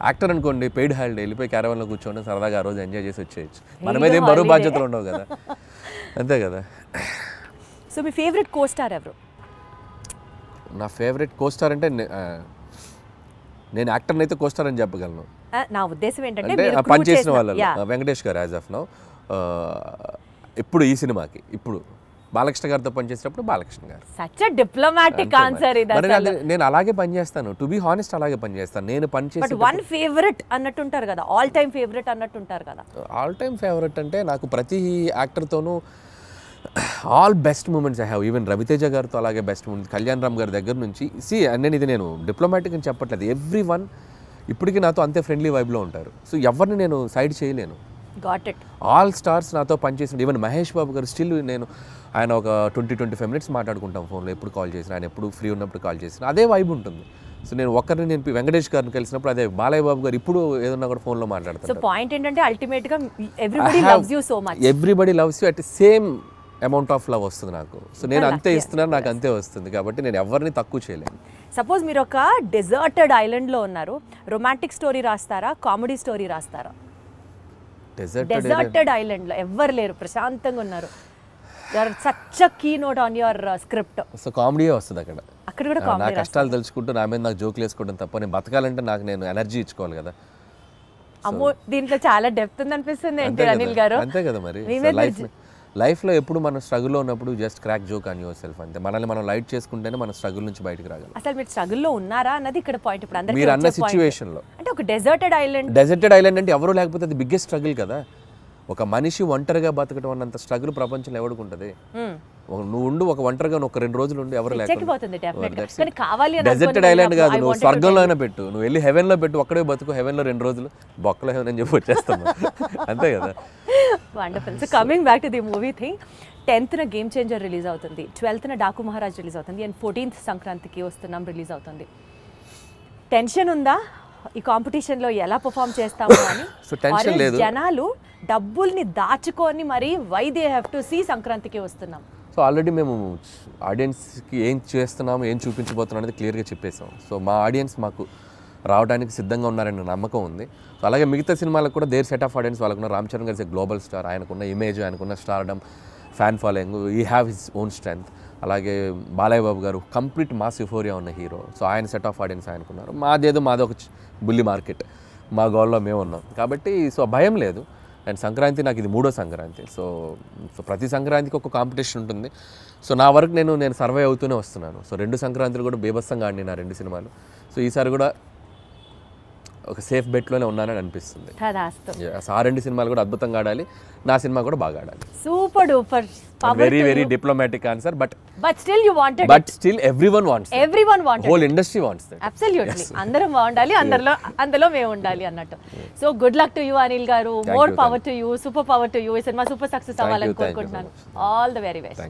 Actor అనుకోండి, పెయిడ్ హాలిడే వెళ్ళిపోయి క్యారవాన్లో కూర్చోండి, సరదాగా ఆ రోజు ఎంజాయ్ చేసి వచ్చేయచ్చు. మన మీద ఏం బరువు బాధ్యతలు ఉండవు కదా. అంతే కదా. సో మీ ఫేవరెట్ కో స్టార్ ఎవరు? నా ఫేవరెట్ కో స్టార్ అంటే నేను యాక్టర్ని అయితే కో స్టార్ అని చెప్పగలను. నా ఉద్దేశం ఏంటంటే పనిచేసిన వాళ్ళు వెంకటేష్ గారు యాజ్ ఆఫ్ నౌ. ఇప్పుడు ఈ సినిమాకి ఇప్పుడు బాలకృష్ణ గారితో పనిచేసినప్పుడు బాలకృష్ణ గారు. సచ్ ఎ డిప్లొమాటిక్ ఆన్సర్ ఇది. నేను అలాగే పనిచేస్తాను, టు బి హానెస్ట్ అలాగే పనిచేస్తాను. నేను పనిచేసి వన్ ఫేవరెట్ అన్నట్టుంటారు కదా, ఆల్ టైమ్ ఫేవరెట్ అన్నట్టుంటారు కదా. ఆల్ టైమ్ ఫేవరెట్ అంటే నాకు ప్రతి యాక్టర్తోనూ all best moments I have. Even Ravi Teja గారితో అలాగే బెస్ట్ మూమెంట్స్, కళ్యాణ్ రామ్ గారి దగ్గర నుంచి. నేను డిప్లొమాటిక్ అని చెప్పట్లేదు, ఎవ్రీ వన్ ఇప్పటికీ నాతో అంతే ఫ్రెండ్లీ వైబ్లో ఉంటారు. సో ఎవరిని నేను సైడ్ చేయలేను. Got it. ఆల్ స్టార్స్ నాతో పనిచేసిన, ఈవెన్ మహేష్ బాబు గారు స్టిల్ ఆయన ఒక 20-25 మినిట్స్ మాట్లాడుకుంటాం ఫోన్లో, ఎప్పుడు కాల్ చేసిన, ఆయన ఎప్పుడు ఫ్రీ ఉన్నప్పుడు కాల్ చేసిన అదే వైబ్ ఉంటుంది. సో నేను వెంకటేష్ గారిని కలిసినప్పుడు అదే, బాలయ్య బాబు గారు ఇప్పుడు ఏదన్నా కూడా ఫోన్లో మాట్లాడతారు. సో పాయింట్ ఏంటంటే అల్టిమేట్గా everybody loves you so much. Everybody loves you at same amount of love వస్తుంది నాకు. సో నేను అంతే ఇస్తున్నాను, నాకు అంతే వస్తుంది. కాబట్టి నేను ఎవరిని తక్కువ చేయలేను. సపోజ్ మీరు ఒక డెజర్టెడ్ ఐలాండ్లో ఉన్నారు, రొమాంటిక్ స్టోరీ రాస్తారా, కామెడీ స్టోరీ రాస్తారా? డెజర్టెడ్ ఐలాండ్లో ఎవ్వరు లేరు, ప్రశాంతంగా ఉన్నారు, such a keynote on your script. So కామెడీయే వస్తుంది అక్కడ. అక్కడ కూడా నా కష్టాలు తెలుసుకుంటూ నా మీద నాకు జోకులు వేసుకోవడం తప్ప, నేను బతకాలంటే నేను ఎనర్జీ ఇచ్చుకోవాలి కదా. అమ్మో, దీంట్లో చాలా డెప్త్ ఉంది అనిపిస్తుంది ఏంటి అనిల్ గారు? అంతే కదా మరి. లైఫ్లో ఎప్పుడు మనం స్ట్రగుల్లో ఉన్నప్పుడు just crack joke on your self అంతే. మనల్ని మనం లైట్ చేసుకుంటేనే మన స్ట్రగుల్ నుంచి బయటకు రాగలం. అసలు మీరు స్ట్రగుల్లో ఉన్నారా అన్నది ఇక్కడ పాయింట్. ఇప్పుడు అందరికీ మీరు అన్న సిచ్యువేషన్లో అంటే ఒక డెజర్టెడ్ ఐలాండ్ అంటే ఎవరు లేకపోతే అది బిగ్గెస్ట్ స్ట్రగుల్ కదా. ఒక మనిషి ఒంటరిగా బతకడం అన్నంత స్ట్రగుల్ ప్రపంచంలో ఎవరికి ఉంటుంది? నువ్వు ఉండు, ఒక ఒంటరిగా ఒక 2 రోజులు ఉండి ఎవరు లేకపోతే. డెజర్టెడ్ ఐలాండ్ కాదు, నువ్వు స్వర్గంలో అయినా పెట్టు, నువ్వు వెళ్ళి హెవెన్లో పెట్టు, ఒక్కడే బతుకు, హెవెన్లో 2 రోజులు బొక్కలో హెవెన్ అని చెప్పి వచ్చేస్తాను. అంతే కదా. Wonderful. So coming back to the movie thing, 10th game changer release అవుతుంది, 12th డాకు మహారాజ్ రిలీజ్ అవుతుంది, అండ్ 14th సంక్రాంతికి వస్తున్నాం రిలీజ్ అవుతుంది. టెన్షన్ ఉందా ఈ కాంపిటీషన్లో ఎలా పర్ఫామ్ చేస్తాము అని? జనాలు డబ్బుల్ని దాచుకొని మరి why they have to see సంక్రాంతికి వస్తున్నాం. సో ఆల్రెడీ మేము ఆడియన్స్కి ఏం చేస్తున్నాము, ఏం చూపించబోతున్నాం అనేది క్లియర్గా చెప్పేసాం. సో మా ఆడియన్స్ మాకు రావడానికి సిద్ధంగా ఉన్నారనే నమ్మకం ఉంది. సో అలాగే మిగతా సినిమాలకు కూడా దేర్ సెట్ ఆఫ్ ఆడియన్స్ వాళ్ళకున్న. రామ్ చరణ్ గారి గ్లోబల్ స్టార్, ఆయనకున్న ఇమేజ్, ఆయనకున్న స్టార్డమ్, ఫ్యాన్ ఫాలోయింగ్, ఈ హ్యావ్ హిస్ ఓన్ స్ట్రెంగ్త్. అలాగే బాలయ్య బాబు గారు కంప్లీట్ మాస్ యుఫోరియా ఉన్న హీరో. సో ఆయన సెట్ ఆఫ్ ఆడియన్స్ ఆయనకున్నారు. మాదొక బుల్లి మార్కెట్, మా గోల్లో మేము ఉన్నాం కాబట్టి సో భయం లేదు. అండ్ సంక్రాంతి నాకు ఇది 3వ సంక్రాంతి. సో ప్రతి సంక్రాంతికి ఒక కాంపిటీషన్ ఉంటుంది. సో నా వరకు నేను సర్వే అవుతూనే వస్తున్నాను. సో 2 సంక్రాంతులు కూడా బీభత్సంగా ఆడినాయి నా 2 సినిమాలు. సో ఈసారి కూడా ఒక సేఫ్ బెట్లోనే ఉన్నానని అనిపిస్తుంది. ఆ 2 సినిమాలు కూడా అద్భుతంగా ఆడాలి, నా సినిమా కూడా బాగా ఆడాలి. Super duper. Very diplomatic answer, but still you wanted, but still everyone wants, whole industry wants that. Absolutely. అందరం బాగుండాలి, అందులో మేము ఉండాలి అన్నట్టు. So good luck to you Anil garu, more power to you, super power to you. ఈ cinema super success అవ్వాలని కోరుకుంటున్నాను. All the very best.